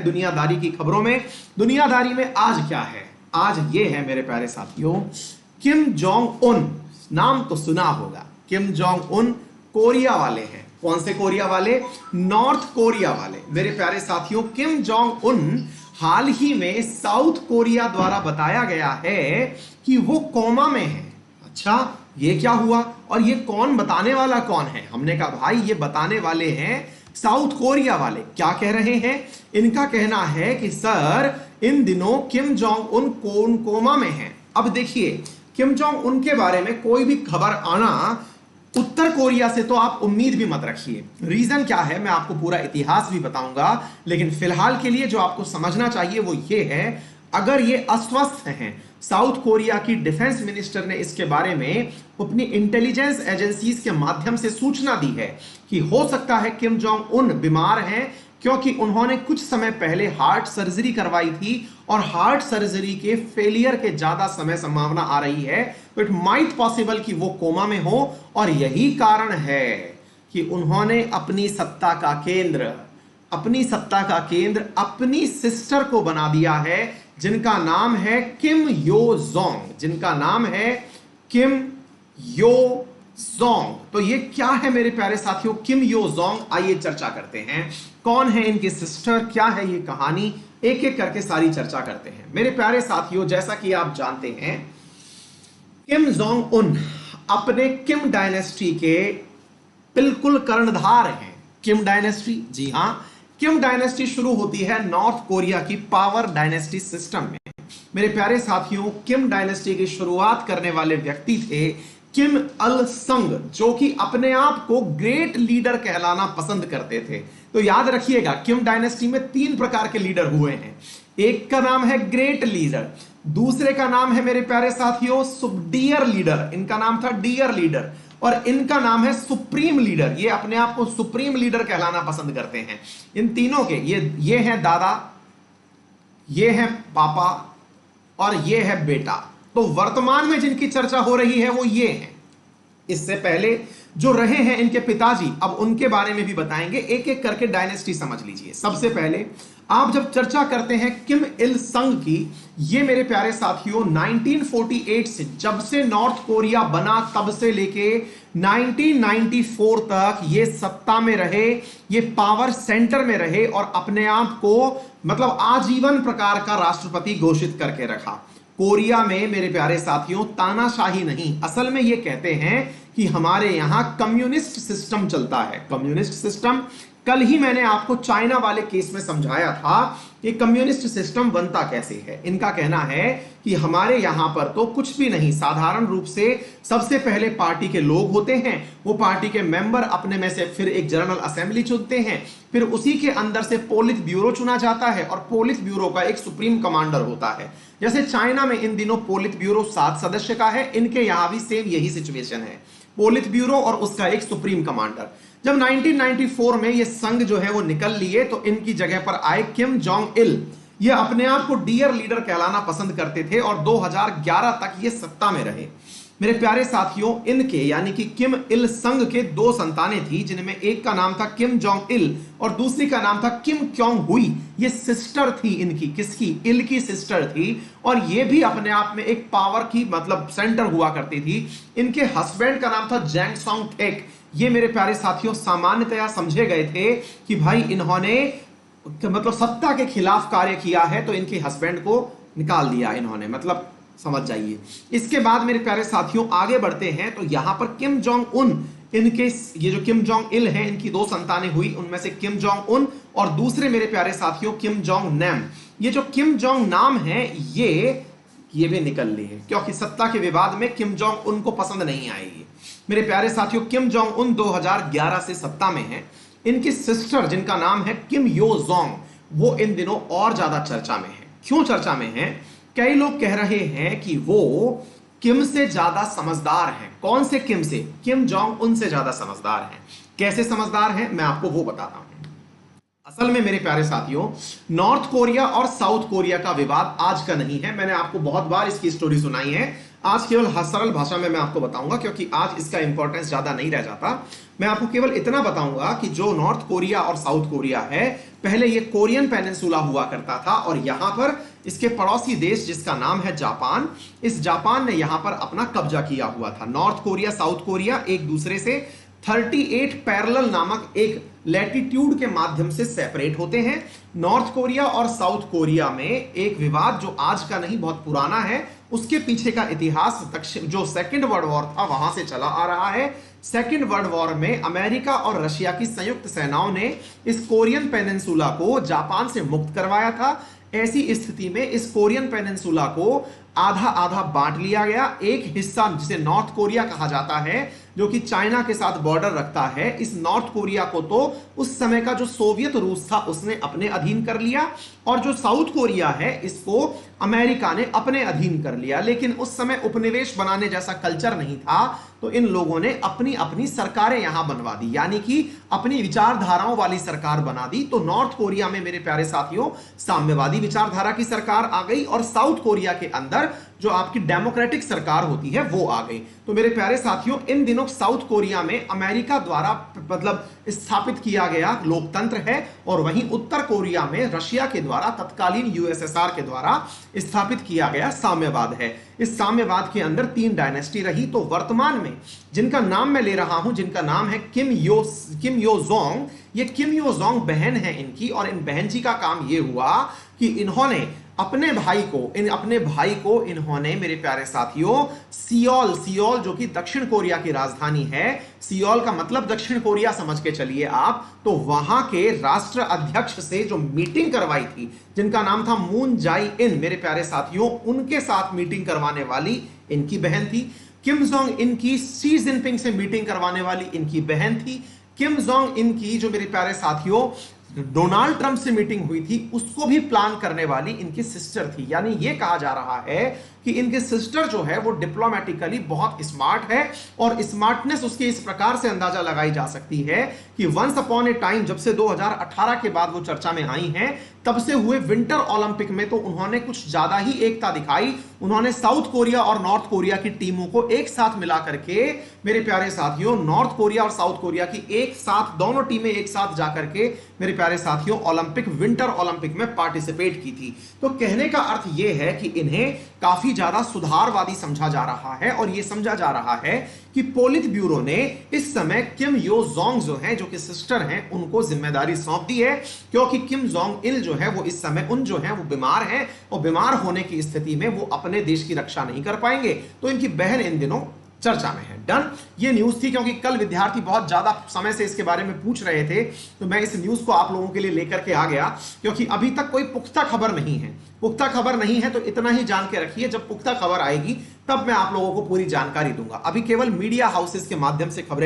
दुनियादारी की खबरों में। दुनियादारी में आज क्या है? आज ये है मेरे प्यारे साथियों, किम जोंग उन। नाम तो सुना होगा, किम जोंग उन कोरिया वाले हैं। कौन से कोरिया वाले? नॉर्थ कोरिया वाले। मेरे प्यारे साथियों, किम जोंग उन हाल ही में साउथ कोरिया द्वारा बताया गया है कि वो कोमा में है। अच्छा, ये क्या हुआ? और ये कौन बताने वाला कौन है? हमने कहा भाई ये बताने वाले हैं साउथ कोरिया वाले। क्या कह रहे हैं? इनका कहना है कि सर इन दिनों किम जोंग उन कोमा में है। अब देखिए, किम जोंग उन के बारे में कोई भी खबर आना उत्तर कोरिया से तो आप उम्मीद भी मत रखिए। रीजन क्या है मैं आपको पूरा इतिहास भी बताऊंगा, लेकिन फिलहाल के लिए जो आपको समझना चाहिए वो ये है, अगर ये अस्वस्थ हैं, साउथ कोरिया की डिफेंस मिनिस्टर ने इसके बारे में अपनी इंटेलिजेंस एजेंसीज के माध्यम से सूचना दी है कि हो सकता है किम जोंग उन बीमार हैं, क्योंकि उन्होंने कुछ समय पहले हार्ट सर्जरी करवाई थी और हार्ट सर्जरी के फेलियर के ज्यादा समय संभावना आ रही है। तो इट माइट पॉसिबल कि वो कोमा में हो, और यही कारण है कि उन्होंने अपनी सत्ता का केंद्र अपनी सिस्टर को बना दिया है, जिनका नाम है किम यो जोंग। जिनका नाम है किम यो जोंग। तो ये क्या है मेरे प्यारे साथियों, किम यो जोंग? आइए चर्चा करते हैं, कौन है इनकी सिस्टर, क्या है ये कहानी, एक एक करके सारी चर्चा करते हैं। मेरे प्यारे साथियों, जैसा कि आप जानते हैं, किम जोंग उन अपने किम डायनेस्टी के बिल्कुल कर्णधार हैं। किम डायनेस्टी, जी हां, किम डायनेस्टी शुरू होती है नॉर्थ कोरिया की पावर डायनेस्टी सिस्टम में। मेरे प्यारे साथियों, किम डायनेस्टी की शुरुआत करने वाले व्यक्ति थे किम अल संग, जो कि अपने आप को ग्रेट लीडर कहलाना पसंद करते थे। तो याद रखिएगा, किम डायनेस्टी में 3 प्रकार के लीडर हुए हैं। एक का नाम है ग्रेट लीडर, दूसरे का नाम है मेरे प्यारे साथियों डियर लीडर, इनका नाम था डियर लीडर, और इनका नाम है सुप्रीम लीडर। ये अपने आप को सुप्रीम लीडर कहलाना पसंद करते हैं। इन तीनों के ये हैं दादा, ये हैं पापा, और ये है बेटा। तो वर्तमान में जिनकी चर्चा हो रही है वो ये हैं। इससे पहले जो रहे हैं इनके पिताजी, अब उनके बारे में भी बताएंगे। एक एक करके डायनेस्टी समझ लीजिए। सबसे पहले आप जब चर्चा करते हैं किम इल संग की, ये मेरे प्यारे साथियों 1948 से, जब से नॉर्थ कोरिया बना तब से लेके 1994 तक ये सत्ता में रहे, ये पावर सेंटर में रहे, और अपने आप को मतलब आजीवन प्रकार का राष्ट्रपति घोषित करके रखा। कोरिया में मेरे प्यारे साथियों तानाशाही नहीं, असल में ये कहते हैं कि हमारे यहां कम्युनिस्ट सिस्टम चलता है। कम्युनिस्ट सिस्टम कल ही मैंने आपको चाइना वाले केस में समझाया था कि कम्युनिस्ट सिस्टम बनता कैसे है। इनका कहना है कि हमारे यहां पर तो कुछ भी नहीं, साधारण रूप से सबसे पहले पार्टी के लोग होते हैं, वो पार्टी के मेंबर अपने में से फिर एक जनरल असेंबली चुनते हैं, फिर उसी के अंदर से पोलित ब्यूरो चुना जाता है, और पोलित ब्यूरो का एक सुप्रीम कमांडर होता है। जैसे चाइना में इन दिनों पोलित ब्यूरो 7 सदस्य का है, इनके यहां भी सेम यही सिचुएशन है, पोलित ब्यूरो और उसका एक सुप्रीम कमांडर। जब 1994 में ये संघ जो है वो निकल लिए, तो इनकी जगह पर आए किम जोंग इल। ये अपने आप को डियर लीडर कहलाना पसंद करते थे, और 2011 तक ये सत्ता में रहे। मेरे प्यारे साथियों, इनके यानी कि किम इल संग के 2 संतानें थी, जिनमें एक का नाम था किम जोंग इल और दूसरी का नाम था किम क्योंग हुई। ये सिस्टर थी इनकी, किसकी? इल की सिस्टर थी, और ये भी अपने आप में एक पावर की मतलब सेंटर हुआ करती थी। इनके हस्बैंड का नाम था जैंग सोंग टेक। ये मेरे प्यारे साथियों सामान्यतया समझे गए थे कि भाई इन्होंने मतलब सत्ता के खिलाफ कार्य किया है, तो इनके हस्बैंड को निकाल दिया इन्होंने, मतलब समझ जाइए। इसके बाद मेरे प्यारे साथियों आगे बढ़ते हैं, तो यहां पर किम जोंग उन, इनके ये जो किम जोंग इल हैं, इनकी 2 संतानें हुई, उनमें से किम जोंग उन और दूसरे मेरे प्यारे साथियों किम जोंग नैम। ये जो किम जोंग नाम है ये भी निकल लिए, क्योंकि सत्ता के विवाद में किम जोंग उन को पसंद नहीं आएगी। मेरे प्यारे साथियों, किम जोंग उन 2011 से सत्ता में है। इनकी सिस्टर जिनका नाम है किम यो जोंग, वो इन दिनों और ज्यादा चर्चा में है। क्यों चर्चा में है? कई लोग कह रहे हैं कि वो किम से ज्यादा समझदार हैं। कौन से किम से? किम जोंग उन से ज्यादा समझदार हैं। कैसे समझदार हैं मैं आपको वो बताता हूं। असल में मेरे प्यारे साथियों, नॉर्थ कोरिया और साउथ कोरिया का विवाद आज का नहीं है, मैंने आपको बहुत बार इसकी स्टोरी सुनाई है। आज केवल सरल भाषा में मैं आपको बताऊंगा, क्योंकि आज इसका इंपॉर्टेंस ज्यादा नहीं रह जाता। मैं आपको केवल इतना बताऊंगा कि जो नॉर्थ कोरिया और साउथ कोरिया है, पहले ये कोरियन पेनिनसुला हुआ करता था, और यहां पर इसके पड़ोसी देश जिसका नाम है जापान, इस जापान ने यहां पर अपना कब्जा किया हुआ था। नॉर्थ कोरिया साउथ कोरिया एक दूसरे से 38 पैरेलल नामक एक लैटिट्यूड के माध्यम से सेपरेट होते हैं। नॉर्थ कोरिया और साउथ कोरिया में एक विवाद जो आज का नहीं बहुत पुराना है, उसके पीछे का इतिहास जो सेकंड वर्ल्ड वॉर था वहां से चला आ रहा है। सेकंड वर्ल्ड वॉर में अमेरिका और रशिया की संयुक्त सेनाओं ने इस कोरियन पेनिनसुला को जापान से मुक्त करवाया था। ऐसी स्थिति में इस कोरियन पेनिनसुला को आधा आधा बांट लिया गया। एक हिस्सा जिसे नॉर्थ कोरिया कहा जाता है, जो कि चाइना के साथ बॉर्डर रखता है, इस नॉर्थ कोरिया को तो उस समय का जो सोवियत रूस था उसने अपने अधीन कर लिया, और जो साउथ कोरिया है इसको अमेरिका ने अपने अधीन कर लिया। लेकिन उस समय उपनिवेश बनाने जैसा कल्चर नहीं था, तो इन लोगों ने अपनी अपनी सरकारें यहां बनवा दी, यानी कि अपनी विचारधाराओं वाली सरकार बना दी। तो नॉर्थ कोरिया में मेरे प्यारे साथियों साम्यवादी विचारधारा की सरकार आ गई, और साउथ कोरिया के अंदर जो आपकी डेमोक्रेटिक सरकार होती है वो आ गई। तो मेरे प्यारे साथियों, इन दिनों साउथ कोरिया में अमेरिका द्वारा मतलब स्थापित किया गया लोकतंत्र है, और वहीं उत्तर कोरिया में रशिया के द्वारा तत्कालीन यूएसएसआर के द्वारा स्थापित किया गया साम्यवाद है। इस साम्यवाद के अंदर 3 डायनेस्टी रही। तो वर्तमान में जिनका नाम मैं ले रहा हूं, जिनका नाम है किम यो जोंग, ये किम यो जोंग बहन है इनकी, और इन बहन जी का काम ये हुआ कि इन्होंने अपने भाई को इन्होंने मेरे प्यारे साथियों सियोल जो कि दक्षिण कोरिया की राजधानी है, सियोल का मतलब दक्षिण कोरिया समझ के चलिए आप, तो वहां के राष्ट्र अध्यक्ष से जो मीटिंग करवाई थी, जिनका नाम था मून जाई इन, मेरे प्यारे साथियों उनके साथ मीटिंग करवाने वाली इनकी बहन थी। किम जोंग इन की शी जिनपिंग से मीटिंग करवाने वाली इनकी बहन थी। किम जोंग इन की जो मेरे प्यारे साथियों डोनाल्ड ट्रंप से मीटिंग हुई थी, उसको भी प्लान करने वाली इनकी सिस्टर थी। यानी यह कहा जा रहा है कि इनके सिस्टर जो है वो डिप्लोमेटिकली बहुत स्मार्ट है, और स्मार्टनेस उसकी इस प्रकार से अंदाजा लगाई जा सकती है कि वंस अपॉन ए टाइम, जब से 2018 के बाद वो चर्चा में आई हैं, तब से हुए विंटर ओलंपिक में तो उन्होंने कुछ ज्यादा ही एकता दिखाई। उन्होंने साउथ कोरिया और नॉर्थ कोरिया की टीमों को एक साथ मिला करके मेरे प्यारे साथियों नॉर्थ कोरिया और साउथ कोरिया की एक साथ दोनों टीमें एक साथ जाकर के मेरे प्यारे साथियों विंटर ओलंपिक में पार्टिसिपेट की थी। तो कहने का अर्थ यह है कि इन्हें काफी ज्यादा सुधारवादी समझा जा रहा है, और यह समझा जा रहा है कि पोलित ब्यूरो ने इस समय किम यो जोंग जो हैं, जो कि सिस्टर हैं, उनको जिम्मेदारी सौंप दी है, क्योंकि किम जोंग इल जो है वो इस समय जो है वो बीमार हैं, और बीमार होने की स्थिति में वो अपने देश की रक्षा नहीं कर पाएंगे। तो इनकी बहन इन दिनों चर्चा में है। डन, ये न्यूज थी, क्योंकि कल विद्यार्थी बहुत ज्यादा समय से इसके बारे में पूछ रहे थे, तो मैं इस न्यूज को आप लोगों के लिए लेकर के आ गया, क्योंकि अभी तक कोई पुख्ता खबर नहीं है। पुख्ता खबर नहीं है तो इतना ही जान के रखिए, जब पुख्ता खबर आएगी तब मैं आप लोगों को पूरी जानकारी दूंगा। अभी केवल मीडिया हाउसेस के माध्यम से खबरें